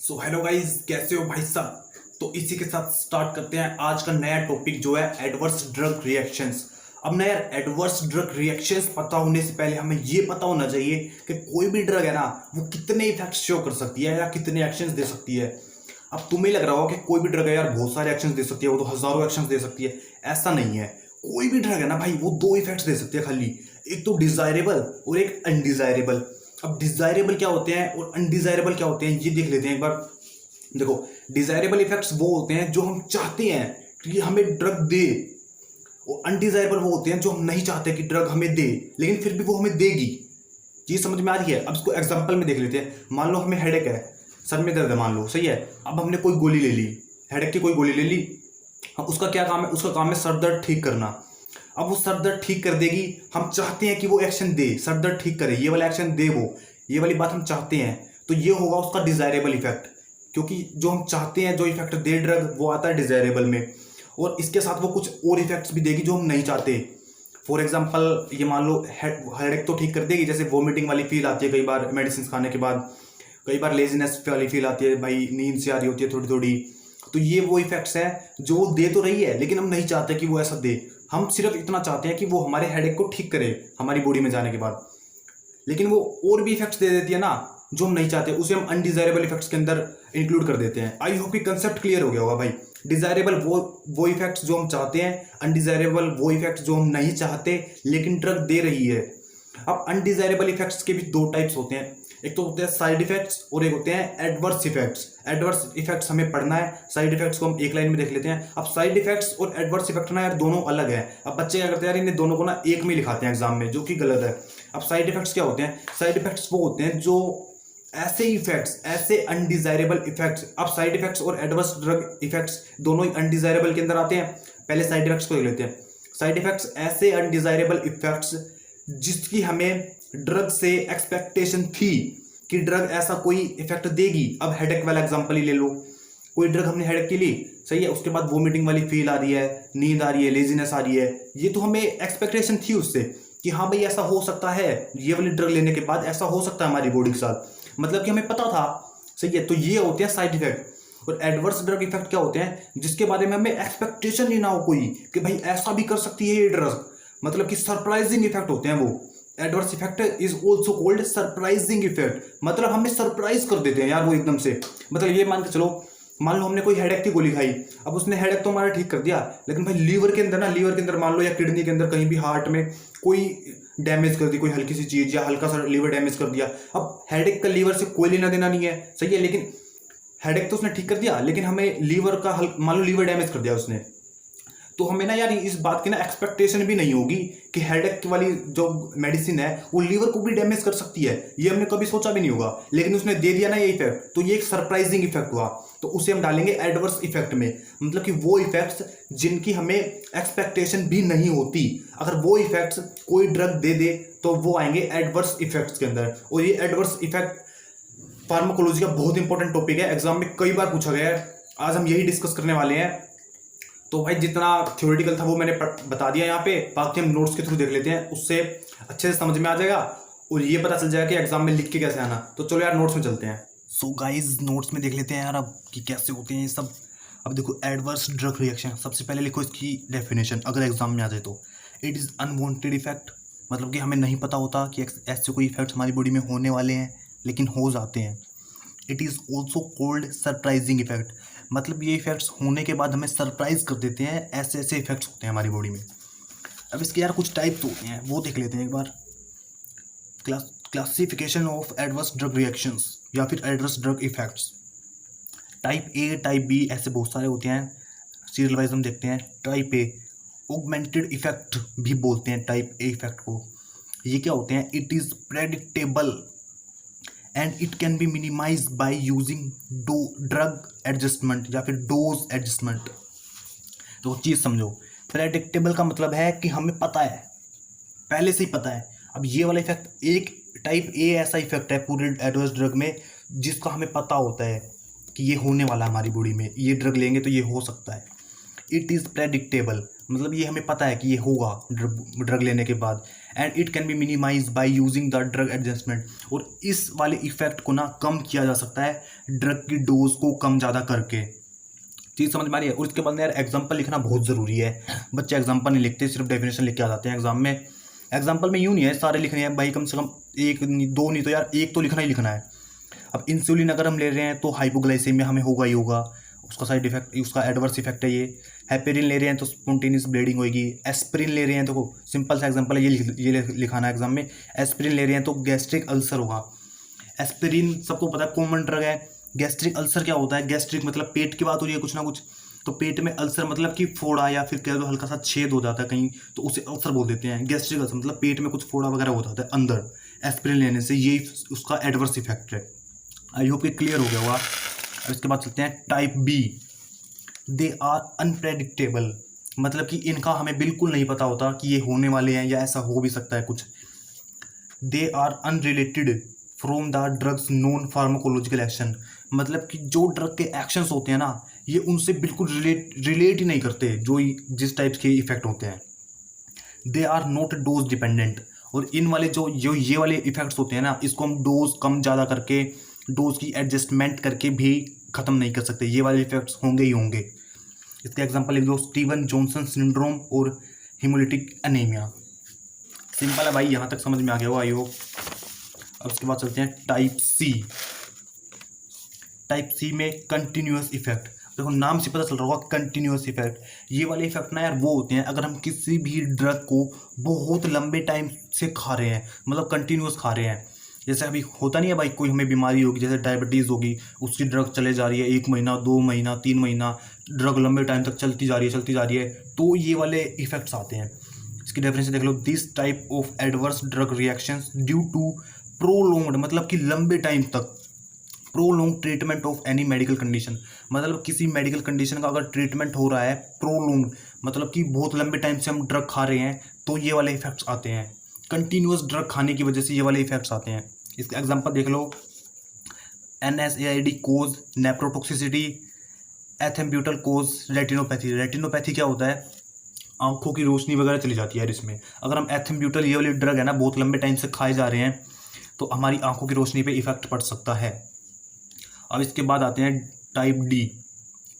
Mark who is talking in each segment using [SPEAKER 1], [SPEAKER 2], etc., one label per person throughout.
[SPEAKER 1] So hello guys, कैसे हो भाई साहब। तो इसी के साथ स्टार्ट करते हैं आज का नया टॉपिक जो है एडवर्स ड्रग रिएक्शंस। अब ना यार, एडवर्स ड्रग रिएक्शंस पता होने से पहले हमें ये पता होना चाहिए कि कोई भी ड्रग है ना, वो कितने इफेक्ट्स शो कर सकती है या कितने एक्शंस दे सकती है। अब तुम्हें लग रहा होगा कि कोई भी ड्रग है यार बहुत सारे एक्शंस दे सकती है, वो तो हजारों एक्शंस दे सकती है। ऐसा नहीं है। कोई भी ड्रग है ना भाई, वो दो इफेक्ट्स दे सकती है खाली। एक तो डिजायरेबल और एक अनडिजायरेबल। अब डिजायरेबल क्या होते हैं और अनडिजायरेबल क्या होते हैं, ये देख लेते हैं एक बार। देखो, डिजायरेबल इफेक्ट्स वो होते हैं जो हम चाहते हैं कि हमें ड्रग दे, और अनडिजायरेबल वो होते हैं जो हम नहीं चाहते कि ड्रग हमें दे, लेकिन फिर भी वो हमें देगी। ये समझ में आ रही है। अब इसको एग्जांपल में देख लेते हैं। मान लो हमें हेडेक है, सर में दर्द है, मान लो, सही है। अब हमने कोई गोली ले ली, हेडेक की कोई गोली ले ली। अब उसका क्या काम है? उसका काम है सर दर्द ठीक करना। अब वो सर दर्द ठीक कर देगी। हम चाहते हैं कि वो एक्शन दे, सर दर्द ठीक करे, ये वाला एक्शन दे, वो ये वाली बात हम चाहते हैं। तो ये होगा उसका डिजायरेबल इफेक्ट, क्योंकि जो हम चाहते हैं जो इफेक्ट दे ड्रग, वो आता है डिजायरेबल में। और इसके साथ वो कुछ और इफेक्ट्स भी देगी जो हम नहीं चाहते। फॉर एग्जाम्पल, ये मान लो हेडेक तो ठीक कर देगी, जैसे वॉमिटिंग वाली फील आती है कई बार मेडिसिन खाने के बाद, कई बार लेजीनेस वाली फील आती है, भाई नींद से आ रही होती है थोड़ी थोड़ी। तो ये वो इफेक्ट्स हैं जो वो दे तो रही है, लेकिन हम नहीं चाहते कि वो ऐसा दे। हम सिर्फ इतना चाहते हैं कि वो हमारे हेडेक को ठीक करे हमारी बॉडी में जाने के बाद। लेकिन वो और भी इफेक्ट्स दे देती है ना जो हम नहीं चाहते, उसे हम अनडिजायरेबल इफेक्ट्स के अंदर इंक्लूड कर देते हैं। आई होप कि कंसेप्ट क्लियर हो गया होगा भाई। डिजायरेबल वो इफेक्ट्स जो हम चाहते हैं, अनडिजायरेबल वो इफेक्ट्स जो हम नहीं चाहते लेकिन ड्रग दे रही है। अब अनडिजायरेबल इफेक्ट्स के भी दो टाइप्स होते हैं। एक तो होते हैं साइड इफेक्ट्स और एक होते हैं एडवर्स इफेक्ट्स। एडवर्स इफेक्ट्स हमें पढ़ना है, साइड इफेक्ट्स को हम एक लाइन में देख लेते हैं। अब साइड इफेक्ट्स और एडवर्स इफेक्ट ना यार दोनों अलग है। अब बच्चे क्या करते हैं यार, इन्हें दोनों को ना एक में लिखाते हैं एग्जाम में, जो कि गलत है। अब साइड इफेक्ट्स क्या होते हैं? साइड इफेक्ट्स वो होते हैं जो ऐसे इफेक्ट्स, ऐसे अनडिजायरेबल इफेक्ट्स। अब साइड इफेक्ट्स और एडवर्स ड्रग इफेक्ट्स दोनों ही अनडिजायरेबल के अंदर आते हैं। पहले साइड इफेक्ट्स को देख लेते हैं। साइड इफेक्ट्स ऐसे अनडिजायरेबल इफेक्ट्स जिसकी हमें ड्रग से एक्सपेक्टेशन थी कि ड्रग ऐसा कोई इफेक्ट देगी। अब हेडेक वाला एग्जांपल ही ले लो। कोई ड्रग हमने हेडेक की ली, सही है, उसके बाद वोमिटिंग वाली फील आ रही है, नींद आ रही है, लेजीनेस आ रही है। ये तो हमें एक्सपेक्टेशन थी उससे कि हाँ भाई ऐसा हो सकता है, ये वाली ड्रग लेने के बाद ऐसा हो सकता है हमारी बॉडी के साथ, मतलब कि हमें पता था, सही है। तो ये होते हैं साइड इफेक्ट। और एडवर्स ड्रग इफेक्ट क्या होते हैं? जिसके बारे में हमें एक्सपेक्टेशन ही ना हो कोई, कि भाई ऐसा भी कर सकती है ये ड्रग, मतलब कि सरप्राइजिंग इफेक्ट होते हैं वो। Adverse effect is also called surprising effect, मतलब हमें सरप्राइज कर देते हैं यार वो एकदम से। मतलब ये मान के चलो, मान लो हमने कोई हेडेक की गोली खाई, अब उसने हेडेक तो हमारा ठीक कर दिया, लेकिन भाई लीवर के अंदर ना, लीवर के अंदर मान लो या किडनी के अंदर कहीं भी हार्ट में कोई डैमेज कर दी, कोई हल्की सी चीज या हल्का सा लीवर डैमेज कर दिया। अब हेडेक का लीवर से कोई लेना देना नहीं है, सही है, लेकिन हेडेक तो उसने ठीक कर दिया, लेकिन हमें लीवर का मान लो लीवर डैमेज कर दिया उसने, तो हमें ना यार इस बात की ना एक्सपेक्टेशन भी नहीं होगी कि हेडेक वाली जो मेडिसिन है वो लीवर को भी डैमेज कर सकती है। ये हमने कभी सोचा भी नहीं होगा, लेकिन उसने दे दिया ना ये इफेक्ट, तो ये एक सरप्राइजिंग इफेक्ट हुआ। तो उसे हम डालेंगे एडवर्स इफेक्ट में, मतलब कि वो इफेक्ट्स जिनकी हमें एक्सपेक्टेशन भी नहीं होती। अगर वो इफेक्ट्स कोई ड्रग दे दे तो वो आएंगे एडवर्स इफेक्ट्स के अंदर। और ये एडवर्स इफेक्ट फार्माकोलॉजी का बहुत इंपॉर्टेंट टॉपिक है, एग्जाम में कई बार पूछा गया है। आज हम यही डिस्कस करने वाले हैं। तो भाई जितना थ्योरेटिकल था वो मैंने बता दिया यहाँ पे, बाकी हम नोट्स के थ्रू देख लेते हैं, उससे अच्छे से समझ में आ जाएगा और ये पता चल जाएगा कि एग्जाम में लिख के कैसे आना। तो चलो यार नोट्स में चलते हैं। सो गाइज नोट्स में देख लेते हैं यार अब कि कैसे होते हैं ये सब। अब देखो, एडवर्स ड्रग रिएक्शन, सबसे पहले लिखो इसकी डेफिनेशन अगर एग्जाम में आ जाए तो। इट इज़ अनवांटेड इफेक्ट, मतलब कि हमें नहीं पता होता कि ऐसे कोई इफेक्ट्स हमारी बॉडी में होने वाले हैं लेकिन हो जाते हैं। It is also called surprising effect, मतलब ये इफेक्ट्स होने के बाद हमें सरप्राइज कर देते हैं। ऐसे ऐसे इफेक्ट्स होते हैं हमारी बॉडी में। अब इसके यार कुछ टाइप्स होते हैं, वो देख लेते हैं एक बार। Classification of adverse drug reactions या फिर adverse drug effects. Type A, type B, ऐसे बहुत सारे होते हैं। सीरियल वाइज हम देखते हैं। टाइप ए ऑगमेंटेड इफेक्ट भी बोलते हैं टाइप ए इफेक्ट को। ये क्या होते हैं? It is predictable and it can be minimize by using drug adjustment या फिर डोज एडजस्टमेंट। तो चीज़ समझो, प्रेडिक्टेबल का मतलब है कि हमें पता है, पहले से ही पता है। अब ये वाला इफेक्ट, एक टाइप ए ऐसा इफेक्ट है पूरे एडवर्स ड्रग में जिसका हमें पता होता है कि ये होने वाला हमारी बॉडी में, ये ड्रग लेंगे तो ये हो सकता है। इट इज़ प्रेडिक्टेबल, मतलब ये हमें पता है कि ये होगा ड्रग लेने के बाद। And it can be minimize by using the drug adjustment, और इस वाले इफेक्ट को ना कम किया जा सकता है ड्रग की डोज को कम ज़्यादा करके। चीज़ समझ में आ रही है। और इसके बाद में यार एग्जाम्पल लिखना बहुत ज़रूरी है। बच्चे एग्जाम्पल नहीं लिखते, सिर्फ डेफिनेशन लिख के आ जाते हैं एग्जाम में। एग्जाम्पल में यूँ नहीं है सारे लिखने हैं भाई, कम से कम एक दो नहीं तो यार एक तो लिखना ही लिखना है। अब इंसुलिन अगर हम ले रहे हैं तो हाइपोग्लाइसेमिया हमें होगा ही होगा, उसका साइड इफेक्ट, उसका एडवर्स इफेक्ट है ये। हेपेरिन ले रहे हैं तो स्पॉन्टेनियस ब्लीडिंग होगी। एस्पिरिन ले रहे हैं तो सिंपल सा एग्जांपल है, ये लिखाना है एग्जाम में। एस्पिरिन ले रहे हैं तो गैस्ट्रिक अल्सर होगा। एस्पिरिन सबको पता है कॉमन ड्रग है। गैस्ट्रिक अल्सर क्या होता है? गैस्ट्रिक मतलब पेट की बात हो रही है कुछ ना कुछ, तो पेट में अल्सर मतलब कि फोड़ा या फिर कह दो हल्का सा छेद हो जाता है कहीं, तो उसे अल्सर बोल देते हैं। गैस्ट्रिक अल्सर मतलब पेट में कुछ फोड़ा वगैरह हो जाता है अंदर एस्पिरिन लेने से, ये उसका एडवर्स इफेक्ट है। आई होप कि क्लियर हो गया होगा। अब इसके बाद चलते हैं type B. They are unpredictable, मतलब कि इनका हमें बिल्कुल नहीं पता होता कि ये होने वाले हैं या ऐसा हो भी सकता है कुछ। They are unrelated from the drugs non pharmacological action, मतलब कि जो ड्रग के एक्शंस होते हैं ना, ये उनसे बिल्कुल रिलेट ही नहीं करते जो जिस टाइप के इफेक्ट होते हैं। They are not dose dependent, और इन वाले जो ये वाले इफेक्ट्स होते हैं ना, इसको हम डोज कम ज़्यादा करके, डोज की एडजस्टमेंट करके भी ख़त्म नहीं कर सकते। ये वाले इफेक्ट्स होंगे ही होंगे। इसके एग्जांपल लिख दो, स्टीवन जॉनसन सिंड्रोम और हिमोलिटिक एनीमिया। सिंपल है भाई, यहाँ तक समझ में आ गया हो आई होप। अब उसके बाद चलते हैं टाइप सी। टाइप सी में कंटिन्यूअस इफेक्ट। देखो नाम से पता चल रहा होगा कंटिन्यूअस इफेक्ट। ये वाले इफेक्ट ना यार वो होते हैं अगर हम किसी भी ड्रग को बहुत लंबे टाइम से खा रहे हैं, मतलब कंटिन्यूअस खा रहे हैं। जैसे अभी होता नहीं है भाई, कोई हमें बीमारी होगी, जैसे डायबिटीज़ होगी, उसकी ड्रग चले जा रही है 1 महीना 2 महीना 3 महीना, ड्रग लंबे टाइम तक चलती जा रही है, तो ये वाले इफेक्ट्स आते हैं। इसकी डेफिनेशन देख लो, this type of adverse drug reactions due to prolonged, मतलब कि लंबे टाइम तक, prolong treatment of any medical condition, मतलब किसी मेडिकल कंडीशन का अगर ट्रीटमेंट हो रहा है प्रोलोंग, मतलब कि बहुत लंबे टाइम से हम ड्रग खा रहे हैं, तो ये वाले इफेक्ट्स आते हैं। कंटिन्यूअस ड्रग खाने की वजह से ये वाले इफेक्ट्स आते हैं। इसका एग्जांपल देख लो, NSAID कोज नेप्रोटॉक्सिसिटी, एथेम्ब्यूटल कोज रेटिनोपैथी। रेटिनोपैथी क्या होता है? आंखों की रोशनी वगैरह चली जाती है यार इसमें। अगर हम एथेम्ब्यूटल, ये वाली ड्रग है ना, बहुत लंबे टाइम से खाए जा रहे हैं, तो हमारी आंखों की रोशनी पे इफेक्ट पड़ सकता है। अब इसके बाद आते हैं type D,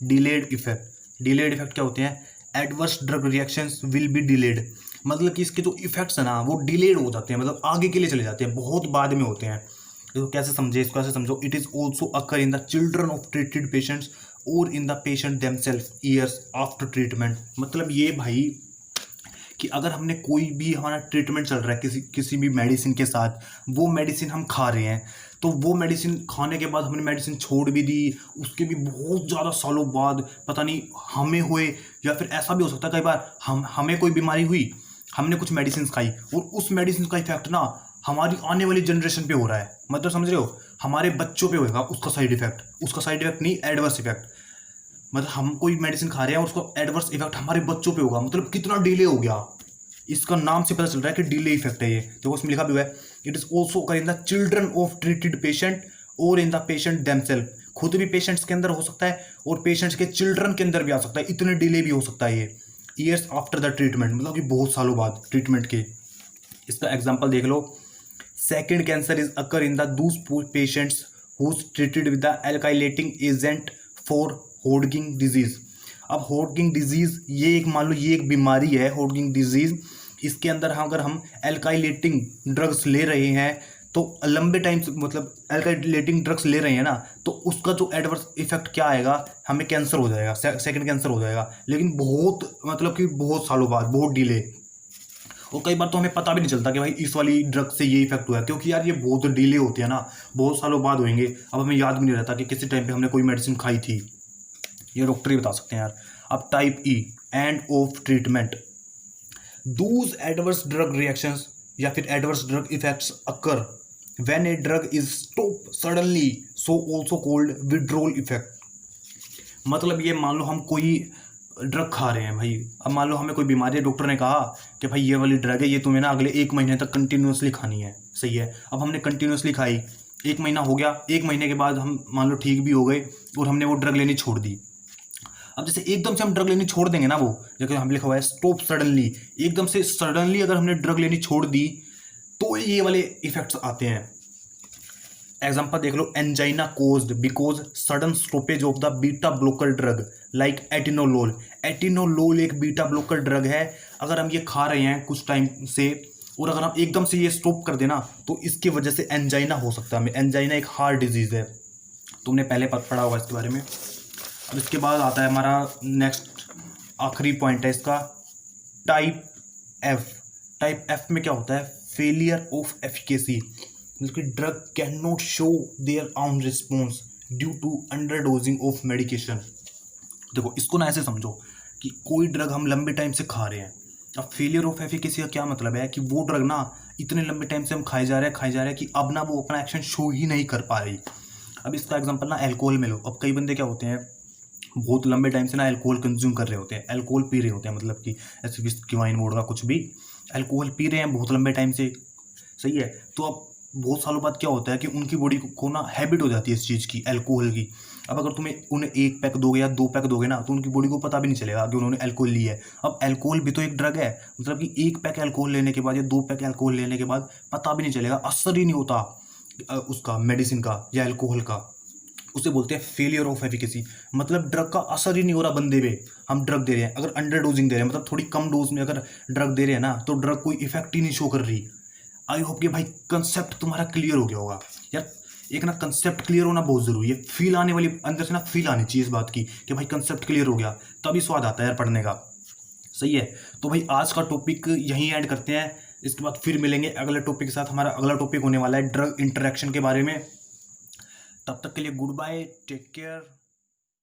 [SPEAKER 1] delayed effect. Delayed effect क्या होते हैं? Adverse drug reactions will be delayed, मतलब कि इसके जो इफेक्ट्स हैं ना वो डिलेड हो जाते हैं, मतलब आगे के लिए चले जाते हैं, बहुत बाद में होते हैं। तो कैसे समझे इसको? कैसे समझो, it is also occur in the children of treated patients और in the patient themselves years after treatment. मतलब ये भाई कि अगर हमने कोई भी, हमारा ट्रीटमेंट चल रहा है किसी भी मेडिसिन के साथ, वो मेडिसिन हम खा रहे हैं, तो वो मेडिसिन खाने के बाद हमने मेडिसिन छोड़ भी दी, उसके भी बहुत ज़्यादा सालों बाद पता नहीं हमें हुए, या फिर ऐसा भी हो सकता है कई बार हमें कोई बीमारी हुई, हमने कुछ मेडिसिन खाई और उस मेडिसिन का इफेक्ट ना हमारी आने वाली जनरेशन पे हो रहा है, मतलब समझ रहे हो, हमारे बच्चों पे होगा उसका साइड इफेक्ट नहीं, एडवर्स इफेक्ट। मतलब हम कोई मेडिसिन खा रहे हैं, उसका एडवर्स इफेक्ट हमारे बच्चों पे होगा, मतलब कितना डिले हो गया। इसका नाम से पता चल रहा है कि डिले इफेक्ट है ये। तो उसमें लिखा भी हुआ है, it is also occur in the children of treated patient और इन द पेशेंट देमसेल्फ। खुद भी पेशेंट्स के अंदर हो सकता है और पेशेंट्स के चिल्ड्रन के अंदर भी आ सकता है, इतने डिले भी हो सकता है ये। ईयर्स आफ्टर द ट्रीटमेंट, मतलब कि बहुत सालों बाद ट्रीटमेंट के। इसका एग्जाम्पल देख लो, second cancer is occur in the those patients who treated with the alkylating agent for Hodgkin disease. अब होडगिंग डिजीज ये एक, मान लो ये एक बीमारी है होडगिंग डिजीज, इसके अंदर अगर हम एल्काइलेटिंग ड्रग्स ले रहे हैं तो लंबे टाइम से, मतलब एल्काइलेटिंग ड्रग्स ले रहे हैं ना, तो उसका जो एडवर्स इफेक्ट क्या आएगा, हमें कैंसर हो जाएगा, सेकंड कैंसर हो जाएगा, लेकिन बहुत, मतलब कि बहुत सालों बाद, बहुत डिले। और कई बार तो हमें पता भी नहीं चलता कि भाई इस वाली ड्रग से ये इफेक्ट हुआ है, क्योंकि यार ये बहुत डिले होती है ना, बहुत सालों बाद होंगे, अब हमें याद भी नहीं रहता कि किसी टाइम पे हमने कोई मेडिसिन खाई थी, ये डॉक्टर ही बता सकते हैं यार। अब type E, end of treatment. Dooj adverse drug reactions या फिर adverse drug effects occur when a drug is stop suddenly, so also called withdrawal effect. मतलब ये मान लो हम कोई ड्रग खा रहे हैं भाई, अब मान लो हमें कोई बीमारी है, डॉक्टर ने कहा कि भाई ये वाली ड्रग है, ये तुम्हें ना अगले 1 महीने तक कंटिन्यूसली खानी है, सही है। अब हमने कंटिन्यूसली खाई, 1 महीना हो गया, 1 महीने के बाद हम मान लो ठीक भी हो गए और हमने वो ड्रग लेनी छोड़ दी। अब जैसे एकदम से हम ड्रग लेनी छोड़ देंगे ना, वो जैसे हम लिखा हुआ है स्टॉप सडनली, एकदम से सडनली अगर हमने ड्रग लेनी छोड़ दी तो ये वाले इफेक्ट्स आते हैं। एग्जाम्पल देख लो, angina caused because sudden stoppage of the beta blocker drug like atenolol. Atenolol एक बीटा ब्लोकर ड्रग है, अगर हम ये खा रहे हैं कुछ टाइम से और अगर हम एकदम से ये स्टॉप कर देना तो इसकी वजह से एंजाइना हो सकता है हमें। एंजाइना एक हार्ट डिजीज है, तुमने पहले पढ़ा होगा इसके बारे में। अब इसके बाद आता है हमारा नेक्स्ट आखिरी पॉइंट है इसका, टाइप एफ। टाइप एफ में क्या होता है, फेलियर ऑफ एफिकेसी, मतलब drug can not show their own response due to under dosing of medication. देखो इसको ना ऐसे समझो कि कोई ड्रग हम लंबे टाइम से खा रहे हैं, अब फेलियर ऑफ एफिकेसी का क्या मतलब है कि वो ड्रग ना इतने लंबे टाइम से हम खाए जा रहे हैं कि अब ना वो अपना एक्शन शो ही नहीं कर पा रही। अब इसका एग्जांपल ना अल्कोहल में लो। अब कई बंदे क्या होते हैं, बहुत लंबे टाइम से ना अल्कोहल कंज्यूम कर रहे होते हैं, अल्कोहल पी रहे होते हैं, मतलब कि ऐसे विस्की वाइन वोडका कुछ भी अल्कोहल पी रहे हैं बहुत लंबे टाइम से, सही है। तो अब बहुत सालों बाद क्या होता है कि उनकी बॉडी को ना हैबिट हो जाती है इस चीज़ की, अल्कोहल की। अब अगर तुम्हें उन्हें 1 पैक दोगे या 2 पैक दोगे ना तो उनकी बॉडी को पता भी नहीं चलेगा कि उन्होंने अल्कोहल ली है। अब अल्कोहल भी तो एक ड्रग है, मतलब कि 1 पैक अल्कोहल लेने के बाद या 2 पैक अल्कोहल लेने के बाद पता भी नहीं चलेगा, असर ही नहीं होता उसका, मेडिसिन का या अल्कोहल का। उसे बोलते हैं फेलियर ऑफ एफिकेसी, मतलब ड्रग का असर ही नहीं हो रहा बंदे पे। हम ड्रग दे रहे हैं, अगर अंडर डोजिंग दे रहे हैं, मतलब थोड़ी कम डोज में अगर ड्रग दे रहे हैं ना तो ड्रग कोई इफेक्ट ही नहीं शो कर रही। आई होप कि भाई कंसेप्ट तुम्हारा क्लियर हो गया होगा यार। एक ना कंसेप्ट क्लियर होना बहुत जरूरी है, फील आने वाली, अंदर से ना फील आनी चाहिए इस बात की कि भाई कंसेप्ट क्लियर हो गया, तभी स्वाद आता है यार पढ़ने का, सही है। तो भाई आज का टॉपिक यहीं ऐड करते हैं, इसके बाद फिर मिलेंगे अगले टॉपिक के साथ। हमारा अगला टॉपिक होने वाला है ड्रग इंटरेक्शन के बारे में। तब तक के लिए गुड बाय, टेक केयर।